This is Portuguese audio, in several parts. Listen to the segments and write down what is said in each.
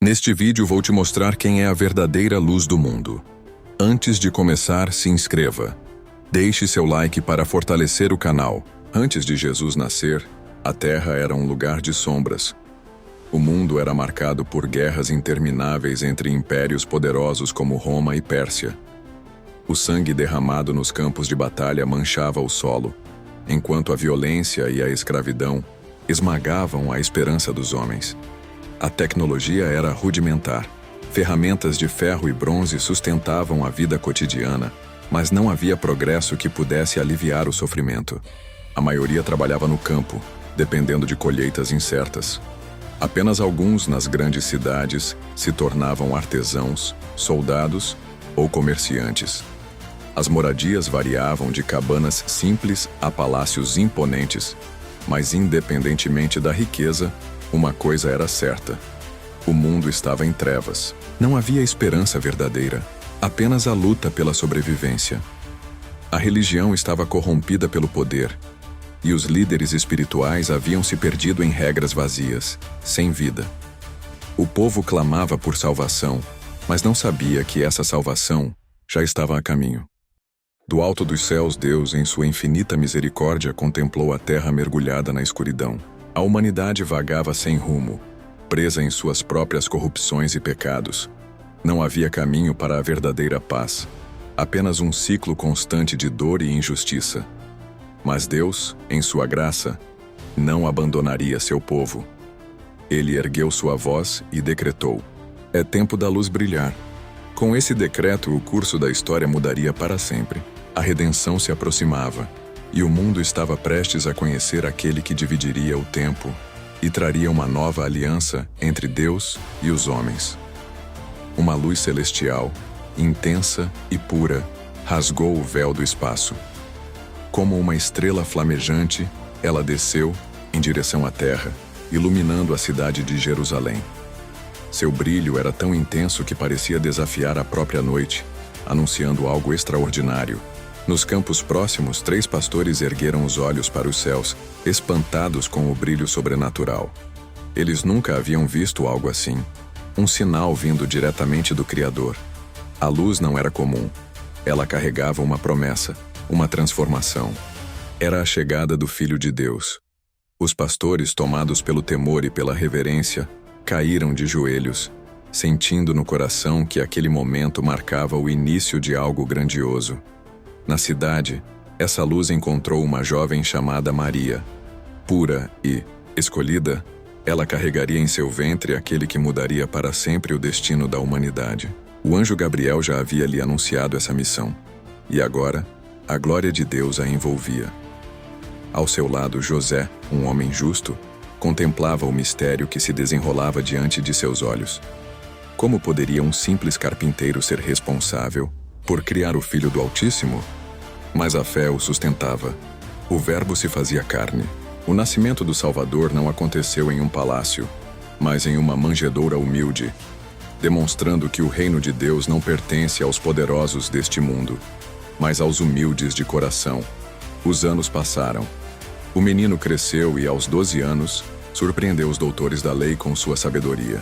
Neste vídeo vou te mostrar quem é a verdadeira luz do mundo. Antes de começar, se inscreva. Deixe seu like para fortalecer o canal. Antes de Jesus nascer, a Terra era um lugar de sombras. O mundo era marcado por guerras intermináveis entre impérios poderosos como Roma e Pérsia. O sangue derramado nos campos de batalha manchava o solo, enquanto a violência e a escravidão esmagavam a esperança dos homens. A tecnologia era rudimentar. Ferramentas de ferro e bronze sustentavam a vida cotidiana, mas não havia progresso que pudesse aliviar o sofrimento. A maioria trabalhava no campo, dependendo de colheitas incertas. Apenas alguns nas grandes cidades se tornavam artesãos, soldados ou comerciantes. As moradias variavam de cabanas simples a palácios imponentes, mas independentemente da riqueza, uma coisa era certa: o mundo estava em trevas. Não havia esperança verdadeira, apenas a luta pela sobrevivência. A religião estava corrompida pelo poder, e os líderes espirituais haviam se perdido em regras vazias, sem vida. O povo clamava por salvação, mas não sabia que essa salvação já estava a caminho. Do alto dos céus, Deus, em sua infinita misericórdia, contemplou a terra mergulhada na escuridão. A humanidade vagava sem rumo, presa em suas próprias corrupções e pecados. Não havia caminho para a verdadeira paz, apenas um ciclo constante de dor e injustiça. Mas Deus, em sua graça, não abandonaria seu povo. Ele ergueu sua voz e decretou: é tempo da luz brilhar. Com esse decreto, o curso da história mudaria para sempre. A redenção se aproximava, e o mundo estava prestes a conhecer aquele que dividiria o tempo e traria uma nova aliança entre Deus e os homens. Uma luz celestial, intensa e pura, rasgou o véu do espaço. Como uma estrela flamejante, ela desceu em direção à terra, iluminando a cidade de Jerusalém. Seu brilho era tão intenso que parecia desafiar a própria noite, anunciando algo extraordinário. Nos campos próximos, 3 pastores ergueram os olhos para os céus, espantados com o brilho sobrenatural. Eles nunca haviam visto algo assim. Um sinal vindo diretamente do Criador. A luz não era comum. Ela carregava uma promessa, uma transformação. Era a chegada do Filho de Deus. Os pastores, tomados pelo temor e pela reverência, caíram de joelhos, sentindo no coração que aquele momento marcava o início de algo grandioso. Na cidade, essa luz encontrou uma jovem chamada Maria. Pura e escolhida, ela carregaria em seu ventre aquele que mudaria para sempre o destino da humanidade. O anjo Gabriel já havia lhe anunciado essa missão, e agora, a glória de Deus a envolvia. Ao seu lado, José, um homem justo, contemplava o mistério que se desenrolava diante de seus olhos. Como poderia um simples carpinteiro ser responsável por criar o Filho do Altíssimo? Mas a fé o sustentava. O Verbo se fazia carne. O nascimento do Salvador não aconteceu em um palácio, mas em uma manjedoura humilde, demonstrando que o reino de Deus não pertence aos poderosos deste mundo, mas aos humildes de coração. Os anos passaram. O menino cresceu e, aos 12 anos, surpreendeu os doutores da lei com sua sabedoria.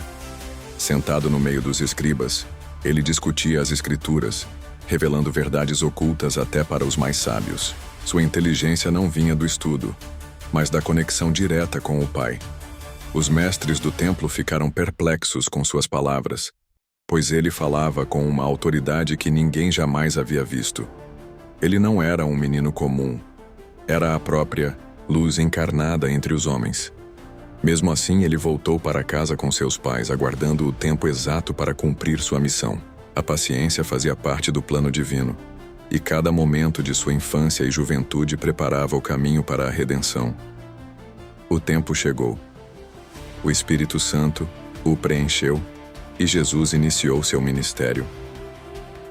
Sentado no meio dos escribas, ele discutia as escrituras, revelando verdades ocultas até para os mais sábios. Sua inteligência não vinha do estudo, mas da conexão direta com o Pai. Os mestres do templo ficaram perplexos com suas palavras, pois ele falava com uma autoridade que ninguém jamais havia visto. Ele não era um menino comum, era a própria luz encarnada entre os homens. Mesmo assim, ele voltou para casa com seus pais, aguardando o tempo exato para cumprir sua missão. A paciência fazia parte do plano divino, e cada momento de sua infância e juventude preparava o caminho para a redenção. O tempo chegou. O Espírito Santo o preencheu, e Jesus iniciou seu ministério.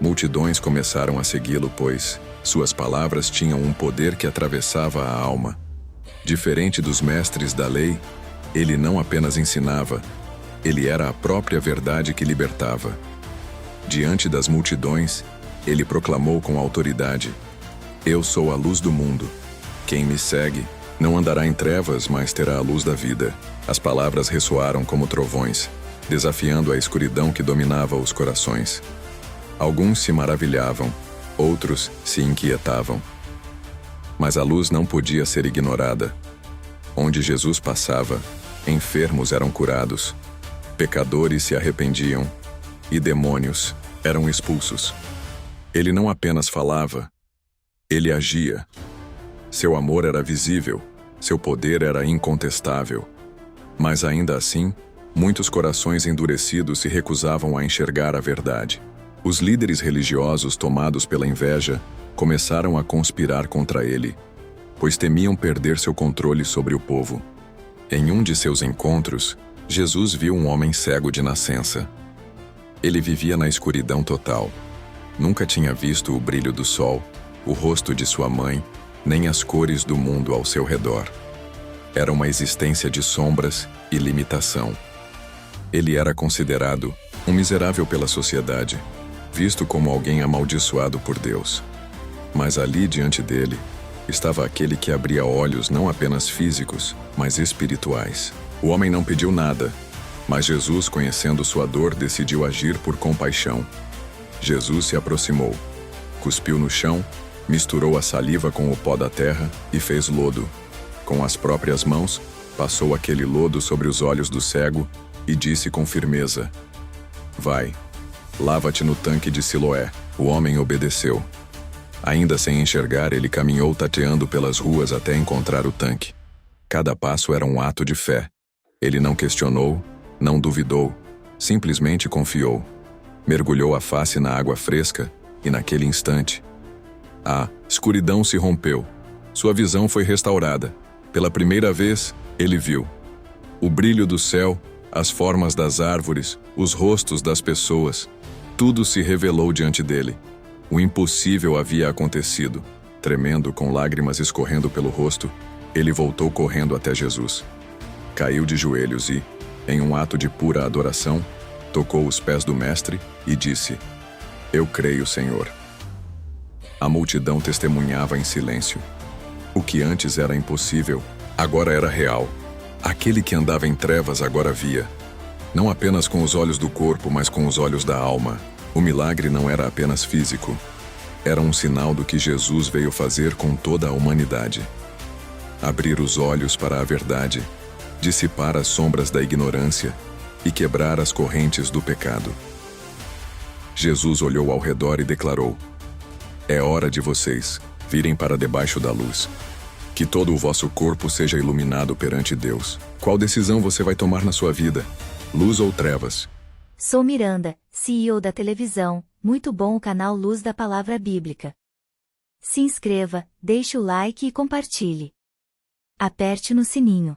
Multidões começaram a segui-lo, pois suas palavras tinham um poder que atravessava a alma. Diferente dos mestres da lei, ele não apenas ensinava, ele era a própria verdade que libertava. Diante das multidões, ele proclamou com autoridade: eu sou a luz do mundo. Quem me segue não andará em trevas, mas terá a luz da vida. As palavras ressoaram como trovões, desafiando a escuridão que dominava os corações. Alguns se maravilhavam, outros se inquietavam. Mas a luz não podia ser ignorada. Onde Jesus passava, enfermos eram curados, pecadores se arrependiam e demônios eram expulsos. Ele não apenas falava, ele agia. Seu amor era visível, seu poder era incontestável. Mas ainda assim, muitos corações endurecidos se recusavam a enxergar a verdade. Os líderes religiosos, tomados pela inveja, começaram a conspirar contra ele, pois temiam perder seu controle sobre o povo. Em um de seus encontros, Jesus viu um homem cego de nascença. Ele vivia na escuridão total. Nunca tinha visto o brilho do sol, o rosto de sua mãe, nem as cores do mundo ao seu redor. Era uma existência de sombras e limitação. Ele era considerado um miserável pela sociedade, visto como alguém amaldiçoado por Deus. Mas ali diante dele, estava aquele que abria olhos não apenas físicos, mas espirituais. O homem não pediu nada, mas Jesus, conhecendo sua dor, decidiu agir por compaixão. Jesus se aproximou, cuspiu no chão, misturou a saliva com o pó da terra e fez lodo. Com as próprias mãos, passou aquele lodo sobre os olhos do cego e disse com firmeza: "Vai, lava-te no tanque de Siloé." O homem obedeceu. Ainda sem enxergar, ele caminhou tateando pelas ruas até encontrar o tanque. Cada passo era um ato de fé. Ele não questionou, não duvidou, simplesmente confiou. Mergulhou a face na água fresca e, naquele instante, a escuridão se rompeu. Sua visão foi restaurada. Pela primeira vez, ele viu o brilho do céu, as formas das árvores, os rostos das pessoas. Tudo se revelou diante dele. O impossível havia acontecido. Tremendo, com lágrimas escorrendo pelo rosto, ele voltou correndo até Jesus. Caiu de joelhos e, em um ato de pura adoração, tocou os pés do mestre e disse: "Eu creio, Senhor." A multidão testemunhava em silêncio. O que antes era impossível, agora era real. Aquele que andava em trevas agora via. Não apenas com os olhos do corpo, mas com os olhos da alma. O milagre não era apenas físico. Era um sinal do que Jesus veio fazer com toda a humanidade. Abrir os olhos para a verdade, dissipar as sombras da ignorância e quebrar as correntes do pecado. Jesus olhou ao redor e declarou: "É hora de vocês virem para debaixo da luz. Que todo o vosso corpo seja iluminado perante Deus." Qual decisão você vai tomar na sua vida? Luz ou trevas? Sou Miranda, CEO da televisão. Muito bom o canal Luz da Palavra Bíblica. Se inscreva, deixe o like e compartilhe. Aperte no sininho.